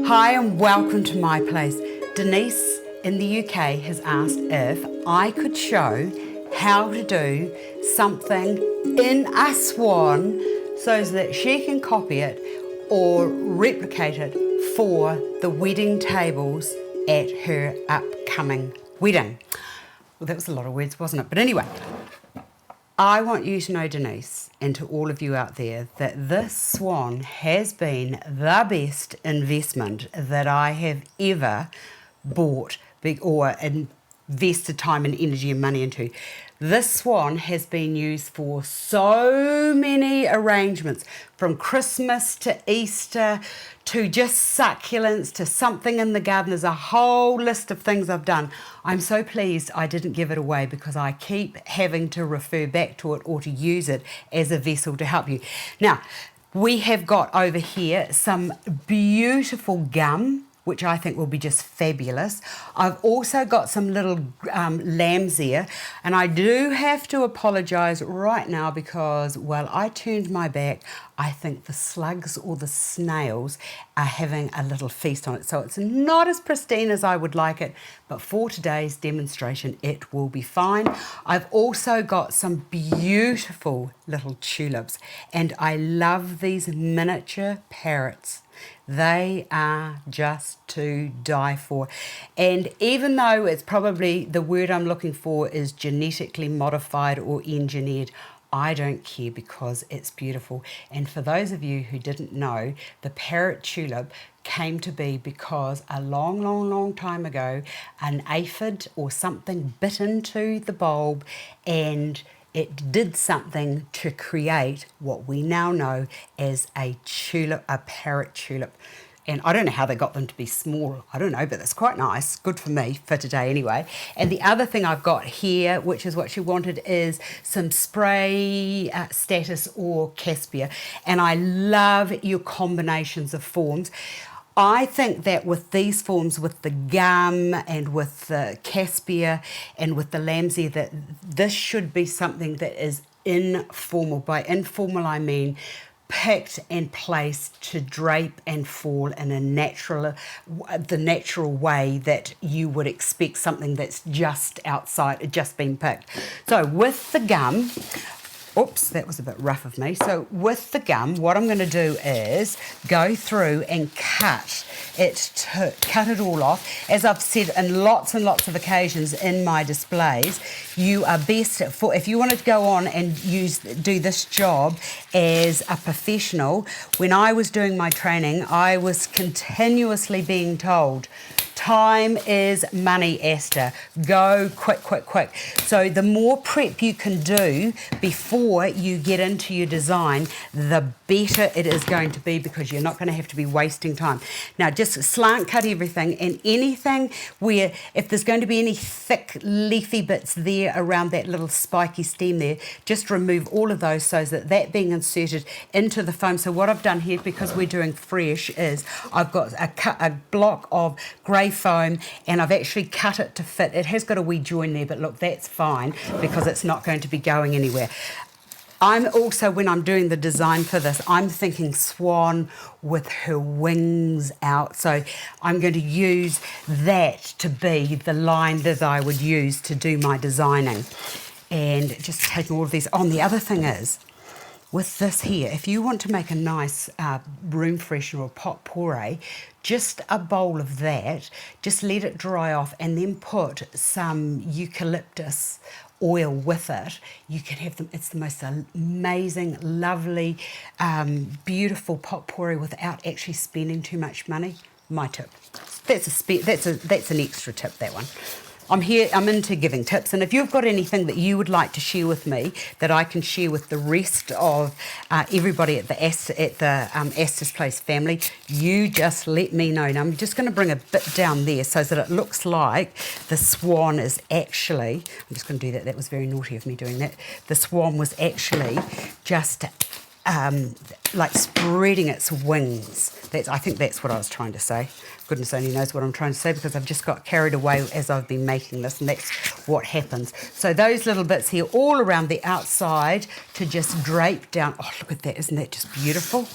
Hi and welcome to my place. Denise in the UK has asked if I could show how to do something in a Swan so that she can copy it or replicate it for the wedding tables at her upcoming wedding. Well, that was a lot of words, wasn't it? But anyway, I want you to know, Denise, and to all of you out there, that this Swan has been the best investment that I have ever bought or invested time and energy and money into. This Swan has been used for so many arrangements, from Christmas to Easter to just succulents to something in the garden. There's a whole list of things I've done. I'm so pleased I didn't give it away because I keep having to refer back to it or to use it as a vessel to help you. Now, we have got over here some beautiful gum, which I think will be just fabulous. I've also got some little lambs ear, and I do have to apologise right now because, well, I turned my back. I think the slugs or the snails are having a little feast on it. So it's not as pristine as I would like it, but for today's demonstration, it will be fine. I've also got some beautiful little tulips, and I love these miniature parrots. They are just to die for. And even though it's probably, the word I'm looking for is genetically modified or engineered, I don't care because it's beautiful. And for those of you who didn't know, the parrot tulip came to be because a long, long, long time ago, an aphid or something bit into the bulb and it did something to create what we now know as a tulip, a parrot tulip. And I don't know how they got them to be small. I don't know, but that's quite nice. Good for me for today anyway. And the other thing I've got here, which is what she wanted, is some spray Statice or Caspia. And I love your combinations of forms. I think that with these forms, with the gum and with the Caspia and with the lamb's ear, that this should be something that is informal. By informal, I mean picked and placed to drape and fall in the natural way that you would expect something that's just outside, just been picked. So with the gum, oops, that was a bit rough of me. So with the gum, what I'm going to do is go through and cut it all off. As I've said in lots and lots of occasions in my displays, you are best if you wanted to go on and do this job as a professional. When I was doing my training, I was continuously being told, time is money, Astar. Go quick, quick, quick. So the more prep you can do before you get into your design, the better it is going to be because you're not going to have to be wasting time. Now, just slant cut everything, and anything where, if there's going to be any thick leafy bits there around that little spiky stem there, just remove all of those so that being inserted into the foam. So what I've done here, because we're doing fresh, is I've got a block of grey foam and I've actually cut it to fit. It has got a wee join there, but look, that's fine because it's not going to be going anywhere. I'm also, when I'm doing the design for this, I'm thinking Swan with her wings out. So I'm going to use that to be the line that I would use to do my designing. And just taking all of these on. The other thing is, with this here, if you want to make a nice room freshener or pot pourri, just a bowl of that, just let it dry off and then put some eucalyptus oil with it. You can have them, it's the most amazing, lovely, beautiful pot pourri without actually spending too much money. My tip. That's an extra tip, that one. I'm into giving tips, and if you've got anything that you would like to share with me that I can share with the rest of everybody at the Astar's Place family, you just let me know. Now I'm just going to bring a bit down there so that it looks like the Swan is actually, I'm just going to do that, that was very naughty of me doing that. The Swan was actually just like spreading its wings. I think that's what I was trying to say. Goodness only knows what I'm trying to say because I've just got carried away as I've been making this, and that's what happens. So those little bits here all around the outside to just drape down. Oh, look at that. Isn't that just beautiful?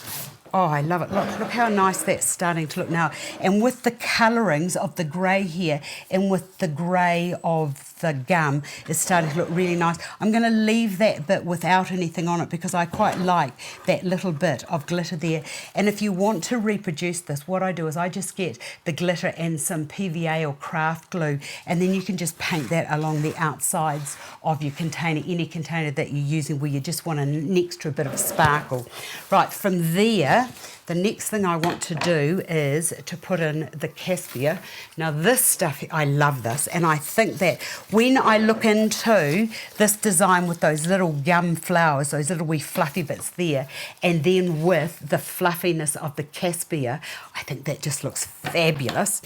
Oh, I love it. Look how nice that's starting to look now. And with the colourings of the grey here and with the grey of the gum, it's starting to look really nice. I'm going to leave that bit without anything on it because I quite like that little bit of glitter there. And if you want to reproduce this, what I do is I just get the glitter and some PVA or craft glue, and then you can just paint that along the outsides of your container, any container that you're using where you just want an extra bit of sparkle. Right, from there, the next thing I want to do is to put in the cassia. Now this stuff, I love this, and I think that when I look into this design with those little gum flowers, those little wee fluffy bits there, and then with the fluffiness of the cassia, I think that just looks fabulous.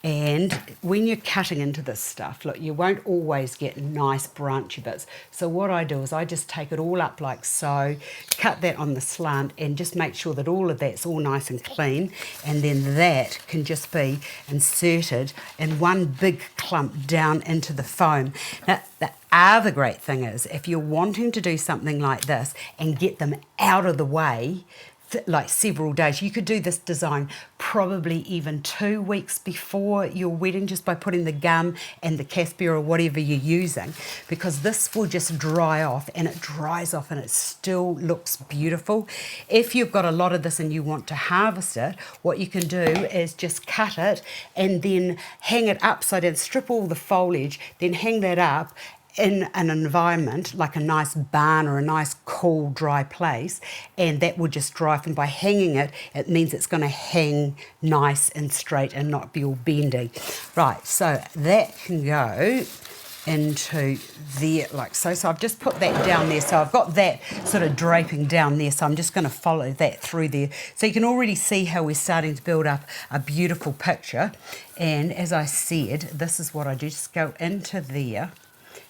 And when you're cutting into this stuff, look, you won't always get nice branchy bits. So what I do is I just take it all up like so, cut that on the slant, and just make sure that all of that's all nice and clean. And then that can just be inserted in one big clump down into the foam. Now, the other great thing is, if you're wanting to do something like this and get them out of the way, like several days. You could do this design probably even 2 weeks before your wedding, just by putting the gum and the cassia or whatever you're using, because this will just dry off, and it dries off and it still looks beautiful. If you've got a lot of this and you want to harvest it, what you can do is just cut it and then hang it upside down, strip all the foliage, then hang that up in an environment like a nice barn or a nice cool dry place, and that will just dry off. And by hanging it, it means it's going to hang nice and straight and not be all bendy. Right, so that can go into there like so. So I've just put that down there, so I've got that sort of draping down there, so I'm just going to follow that through there. So you can already see how we're starting to build up a beautiful picture. And as I said, this is what I do, just go into there.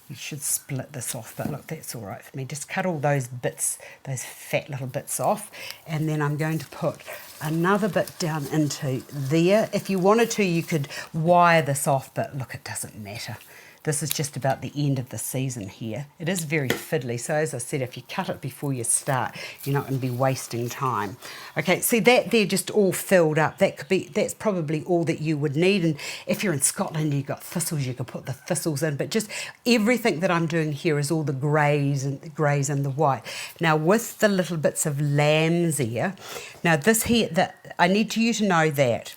You should split this off, but look, that's all right for me. Just cut all those bits, those fat little bits off, and then I'm going to put another bit down into there. If you wanted to, you could wire this off, but look, it doesn't matter. This is just about the end of the season here. It is very fiddly, so as I said, if you cut it before you start, you're not going to be wasting time. Okay, see that there just all filled up. That's probably all that you would need. And if you're in Scotland and you've got thistles, you could put the thistles in. But just everything that I'm doing here is all the greys and the white. Now with the little bits of lamb's ear, now this here, I need you to know that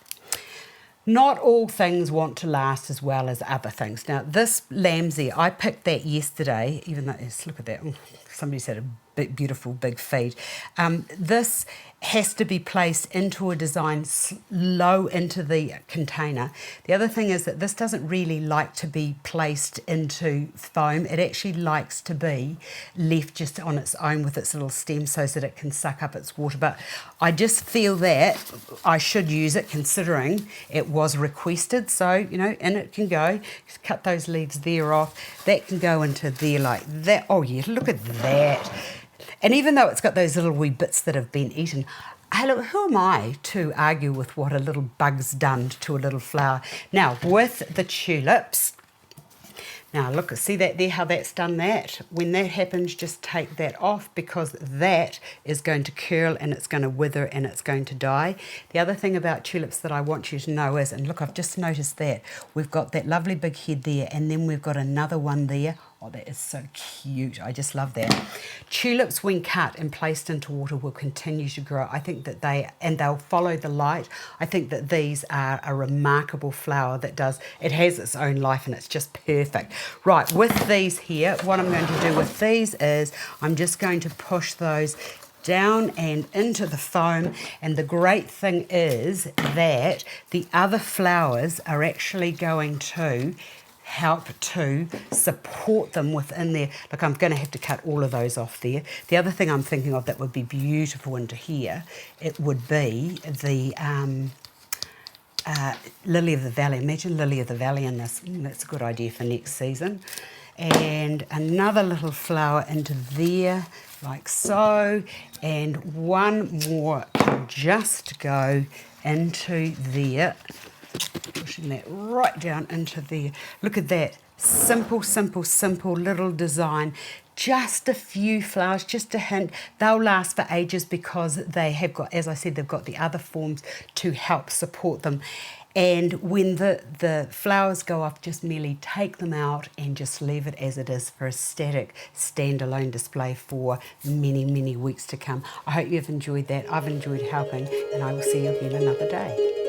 not all things want to last as well as other things. Now, this lamb's ear, I picked that yesterday, even though, look at that. Somebody said a big, beautiful big feed. This has to be placed into a design low into the container. The other thing is that this doesn't really like to be placed into foam. It actually likes to be left just on its own with its little stem so that it can suck up its water. But I just feel that I should use it considering it was requested. So, you know, in it can go. Just cut those leaves there off. That can go into there like that. Oh yeah, look at that. And even though it's got those little wee bits that have been eaten, hello, who am I to argue with what a little bug's done to a little flower? Now, with the tulips, now look, see that there, how that's done that? When that happens, just take that off, because that is going to curl and it's going to wither and it's going to die. The other thing about tulips that I want you to know is, and look, I've just noticed that, we've got that lovely big head there, and then we've got another one there. Oh, that is so cute. I just love that. Tulips, when cut and placed into water, will continue to grow. I think that they'll follow the light. I think that these are a remarkable flower that it has its own life, and it's just perfect. Right, with these here, what I'm going to do with these is I'm just going to push those down and into the foam, and the great thing is that the other flowers are actually going to help to support them within there. Look, I'm going to have to cut all of those off there. The other thing I'm thinking of that would be beautiful into here, it would be the lily of the valley. Imagine lily of the valley in this. That's a good idea for next season. And another little flower into there, like so. And one more can just go into there. Pushing that right down into there. Look at that. Simple, simple, simple little design. just a few flowers, just a hint. They'll last for ages because they have got, as I said, they've got the other forms to help support them. And when the flowers go off, just merely take them out and just leave it as it is for a static standalone display for many, many weeks to come. I hope you've enjoyed that. I've enjoyed helping, and I will see you again another day.